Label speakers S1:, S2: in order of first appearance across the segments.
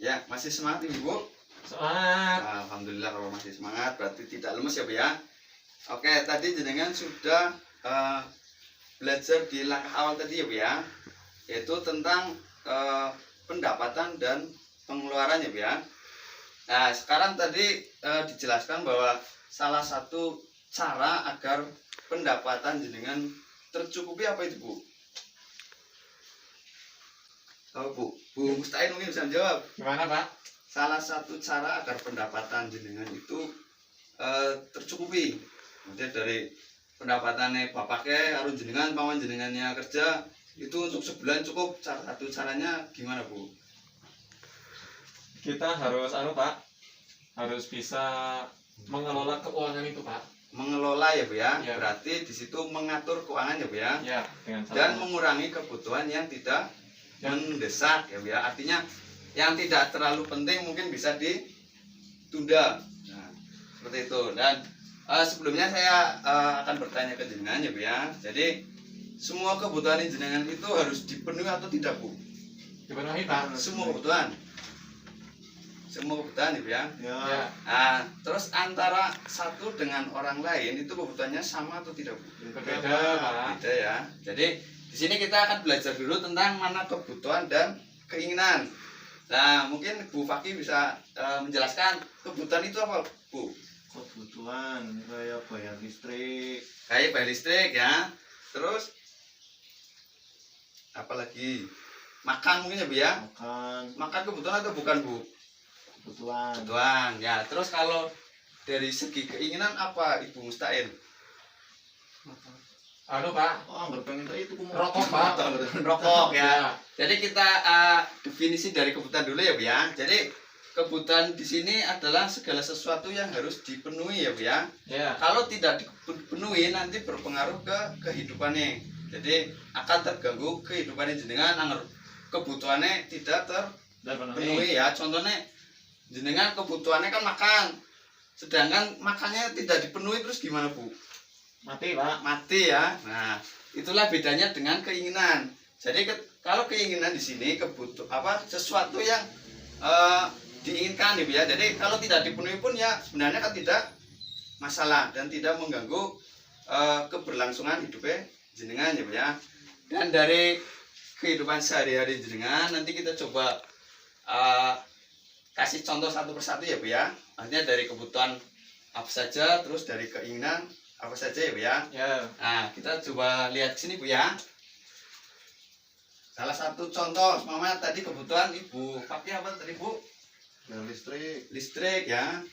S1: Ya, masih semangat Ibu?
S2: Semangat.
S1: Alhamdulillah kalau masih semangat, berarti tidak lemes ya Bu ya. Oke, tadi jenengan sudah belajar di langkah awal tadi ya Bu ya, yaitu tentang pendapatan dan pengeluaran ya Bu ya. Nah, sekarang tadi dijelaskan bahwa salah satu cara agar pendapatan jenengan tercukupi apa itu Bu? Oh Bu, Bu Mustain mungkin bisa jawab.
S2: Gimana Pak?
S1: Salah satu cara agar pendapatan jenengan itu tercukupi. Maksudnya dari pendapatannya bapaknya, harus jenengan, paman jenengannya kerja, itu untuk sebulan cukup. Salah satu caranya gimana Bu?
S2: Kita harus Pak, harus bisa mengelola keuangan itu Pak.
S1: Mengelola ya Bu ya.
S2: Ya.
S1: Berarti di situ mengatur keuangan ya Bu ya.
S2: Ya, dengan cara
S1: Dan mengurangi kebutuhan yang tidak mendesak ya Bu ya. Artinya yang tidak terlalu penting mungkin bisa ditunda. Nah, seperti itu. Dan sebelumnya saya akan bertanya ke jenengan ya Bu ya. Jadi semua kebutuhan jenengan itu harus dipenuhi atau tidak Bu?
S2: dipenuhi Pak.
S1: Semua kebutuhan. Semua kebutuhan ya Bu ya.
S2: Ya.
S1: Nah, terus antara satu dengan orang lain itu kebutuhannya sama atau tidak Bu?
S2: Berbeda Pak.
S1: Beda ya. Jadi di sini kita akan belajar dulu tentang mana kebutuhan dan keinginan. Nah, mungkin Bu Fakih bisa menjelaskan kebutuhan itu apa, Bu?
S3: Kebutuhan kayak bayar listrik,
S1: Kayak bayar listrik ya. Terus apalagi? Makan mungkin ya, Bu ya?
S3: makan,
S1: Makan kebutuhan atau bukan, Bu?
S3: kebutuhan,
S1: Kebutuhan. Ya, terus kalau dari segi keinginan apa, Ibu Mustain?
S2: Pak,
S3: anggar pengen tadi itu
S2: rokok Pak.
S1: Rokok ya. Jadi kita definisi dari kebutuhan dulu ya Bu ya. Jadi kebutuhan di sini adalah segala sesuatu yang harus dipenuhi ya Bu ya.
S2: Ya.
S1: Kalau tidak dipenuhi nanti berpengaruh ke kehidupannya. Jadi akan terganggu kehidupannya jenengan agar kebutuhannya tidak terpenuhi ya. Contohnya jenengan kebutuhannya kan makan. Sedangkan makannya tidak dipenuhi terus gimana Bu?
S2: Mati Pak.
S1: Mati ya. Nah, itulah bedanya dengan keinginan. Jadi kalau keinginan di sini sesuatu yang diinginkan ya. Jadi kalau tidak dipenuhi pun ya sebenarnya kan tidak masalah dan tidak mengganggu keberlangsungan hidupnya jenengan ya Bu ya. Dan dari kehidupan sehari-hari jenengan nanti kita coba kasih contoh satu persatu ya Bu ya. Artinya dari kebutuhan apa saja, terus dari keinginan apa saja ya Bu ya.
S2: Ya.
S1: Nah, kita coba lihat sini Bu ya. Salah satu contoh, mama tadi kebutuhan Ibu pakai apa tadi Bu?
S3: bayar listrik,
S1: Listrik ya.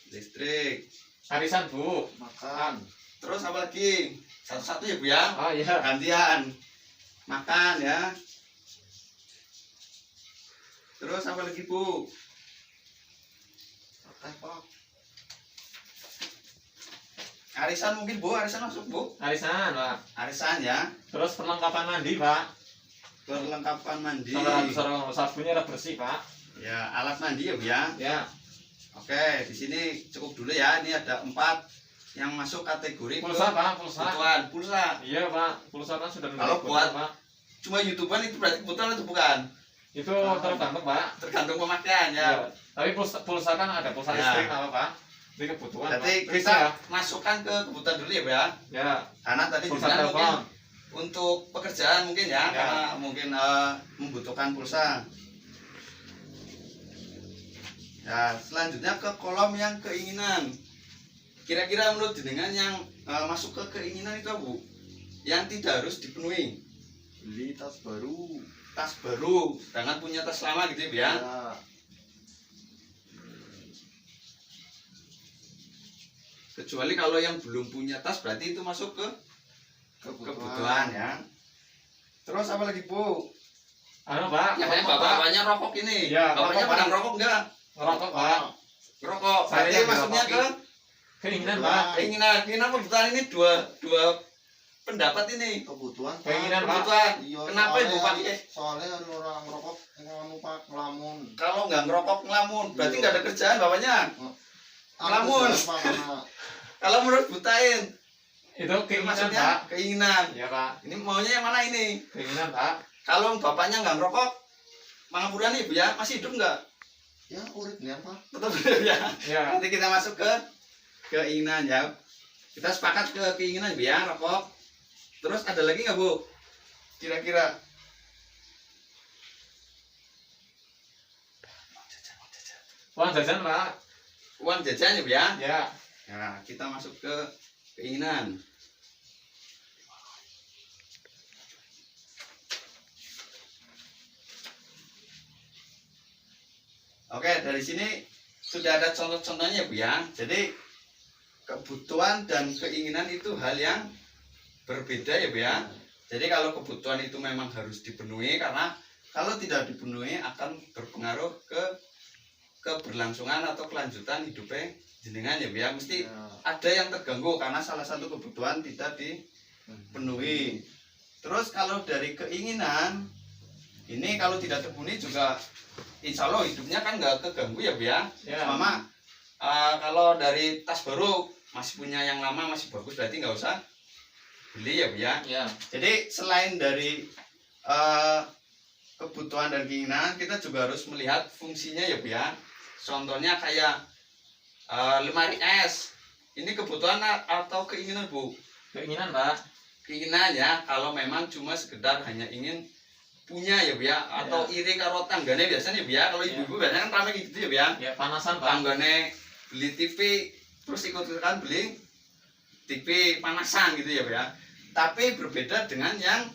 S1: Listrik.
S2: Arisan Bu.
S3: makan,
S1: Terus apa lagi? Satu-satu ya Bu ya.
S2: Oh iya.
S1: Gantian. Makan ya. Terus apa lagi Bu?
S3: Pak,
S1: Arisan mungkin Bu, arisan masuk Bu.
S2: Arisan Pak.
S1: Arisan ya.
S2: Terus perlengkapan mandi Pak.
S1: Perlengkapan mandi.
S2: Sabunnya udah bersih Pak.
S1: Ya, alat mandi ya Bu ya.
S2: Ya.
S1: Oke, di sini cukup dulu ya. Ini ada 4 yang masuk kategori
S2: Pulsa Pak, pulsa.
S1: kebutuhan. Pulsa.
S2: Iya Pak, pulsa kan sudah
S1: Kalau
S2: menjadi
S1: buat-
S2: kebutuhan, Pak.
S1: Cuma YouTuber itu berarti kebutuhan atau bukan?
S2: Itu tergantung Pak.
S1: Tergantung pemakaian ya.
S2: Ya. Tapi pulsa kan ada pulsa
S1: Ya.
S2: listrik apa Pak? Ini kebutuhan.
S1: Berarti
S2: Pak.
S1: kita
S2: Ya.
S1: masukkan ke kebutuhan dulu ya Bu ya.
S2: Ya.
S1: Karena tadi
S2: Pulsa
S1: dibilang mungkin
S2: telepon.
S1: untuk pekerjaan mungkin ya,
S2: Ya.
S1: karena mungkin membutuhkan pulsa. Ya, selanjutnya ke kolom yang keinginan. Kira-kira menurut jenengan yang masuk ke keinginan itu apa, Bu? Yang tidak harus dipenuhi.
S3: beli tas baru,
S1: Tas baru, jangan punya tas lama gitu ya. Kecuali kalau yang belum punya tas berarti itu masuk ke kebutuhan ya. Terus apa lagi Bu?
S2: Pak.
S1: Ya kayak
S2: rokok, Pak.
S1: bapaknya rokok ini.
S2: Ya,
S1: Bapaknya
S2: rokok,
S1: pada
S2: Pak.
S1: ngerokok enggak?
S2: Ngerokok Pak.
S1: Ngerokok.
S2: Saya
S1: Berarti
S2: yang
S1: maksudnya ke
S2: ngerokok. Keinginan Pak.
S1: keinginan kebutuhan ini dua pendapat ini.
S3: kebutuhan,
S2: Keinginan Pak.
S1: Kebutuhan.
S3: Iya,
S1: Kenapa Ibu pakai?
S3: soalnya orang ngerokok nganu Pak, ngelamun,
S1: Kalau nggak ngerokok ngelamun, berarti
S3: Iya.
S1: nggak ada kerjaan bapaknya. Ngelamun.
S3: Ada Pak, karena
S1: Kalau menurut Butain,
S2: Itu keinginan Pak.
S1: maksudnya keinginan.
S2: Iya Pak.
S1: Ini maunya yang mana ini?
S2: Keinginan Pak.
S1: Kalau bapaknya nggak ngerokok, Mangapuran ibu ya, masih hidup nggak?
S3: Ya urip nih apa?
S1: Tetap hidup ya.
S2: Ya.
S1: Nanti kita masuk ke keinginan ya. Kita sepakat ke keinginan ibu ya, rokok. Terus ada lagi nggak bu? Kira-kira?
S2: Uang jajan Pak.
S1: Uang jajan ya bu ya.
S2: Ya.
S1: Nah, kita masuk ke keinginan. Oke, dari sini sudah ada contoh-contohnya Bu ya. Jadi kebutuhan dan keinginan itu hal yang berbeda ya Bu ya. Jadi kalau kebutuhan itu memang harus dipenuhi, karena kalau tidak dipenuhi akan berpengaruh ke keberlangsungan atau kelanjutan hidupnya jenengan ya Bu ya. Mesti
S3: Ya.
S1: ada yang terganggu karena salah satu kebutuhan tidak dipenuhi. Terus kalau dari keinginan ini kalau tidak terpenuhi juga insya Allah hidupnya kan nggak keganggu ya Bu ya.
S2: Ya.
S1: Mama kalau dari tas baru masih punya yang lama masih bagus, berarti nggak usah beli ya Bu ya.
S2: Ya.
S1: Jadi selain dari kebutuhan dan keinginan, kita juga harus melihat fungsinya ya Bu ya. Contohnya kayak lemari es, ini kebutuhan atau keinginan Bu?
S2: Keinginan Pak.
S1: Keinginan ya, kalau memang cuma sekedar hanya ingin punya ya Bu ya, atau iri karo tanggane biasanya Bu ya. Kalau
S2: Ya.
S1: ibu-ibu biasanya kan ramai gitu ya Bu ya.
S2: Ya panasan Pak.
S1: Tanggane beli TV terus ikut-ikutan beli TV panasan gitu ya Bu ya. Tapi berbeda dengan yang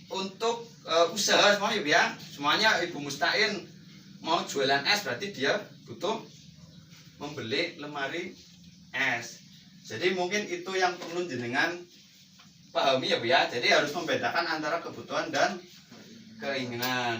S1: untuk usaha semuanya Bu ya. Semuanya Ibu Mustain mau jualan es, berarti dia butuh membeli lemari es. Jadi mungkin itu yang perlu jenengan pahami ya Bu ya. Jadi harus membedakan antara kebutuhan dan keinginan.